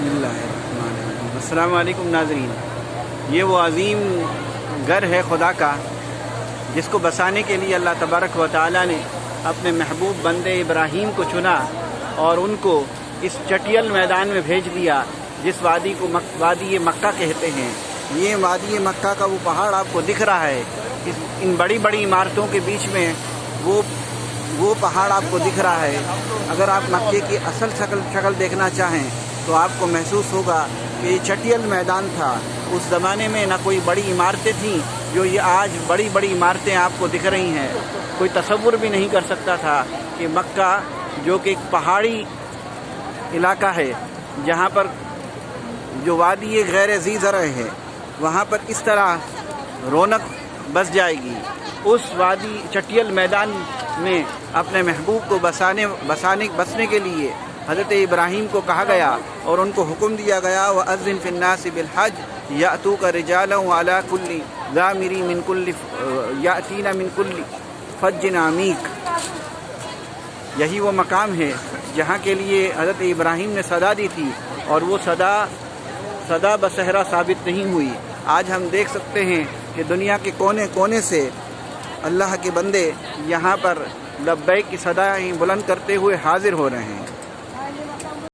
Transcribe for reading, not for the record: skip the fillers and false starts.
बिस्मिल्लाहिर्रहमानिर्रहीम। अस्सलामु अलैकुम नाज़रीन, ये वो अज़ीम घर है खुदा का जिसको बसाने के लिए अल्लाह तबारक व तआला ने अपने महबूब बंदे इब्राहीम को चुना और उनको इस चटियल मैदान में भेज दिया जिस वादी को वादी मक्का कहते हैं। ये वादी मक्का का वो पहाड़ आपको दिख रहा है, इन बड़ी बड़ी इमारतों के बीच में वो पहाड़ आपको दिख रहा है। अगर आप मक्के की असल शक्ल देखना चाहें तो आपको महसूस होगा कि ये चटियल मैदान था। उस ज़माने में ना कोई बड़ी इमारतें थीं जो ये आज बड़ी बड़ी इमारतें आपको दिख रही हैं। कोई तसव्वुर भी नहीं कर सकता था कि मक्का जो कि एक पहाड़ी इलाका है जहाँ पर जो वादी गैर ज़ी ज़रअ है वहाँ पर इस तरह रौनक बस जाएगी। उस वादी चटियल मैदान में अपने महबूब को बसने के लिए हज़रत इब्राहीम को कहा गया और उनको हुक्म दिया गया व अज़्ज़िन फ़िन्नासि बिलहज यातूका रिजालन व अला कुल्ली ज़ामिरी मिन कुल्ली यातीना मिन कुल्ली फज्जिन अमीक। यही वो मकाम है जहाँ के लिए हज़रत इब्राहीम ने सदा दी थी और वो सदा बसहरा साबित नहीं हुई। आज हम देख सकते हैं कि दुनिया के कोने कोने से अल्लाह के बंदे यहाँ पर लब्बैक की सदाएं बुलंद करते हुए हाजिर हो रहे हैं।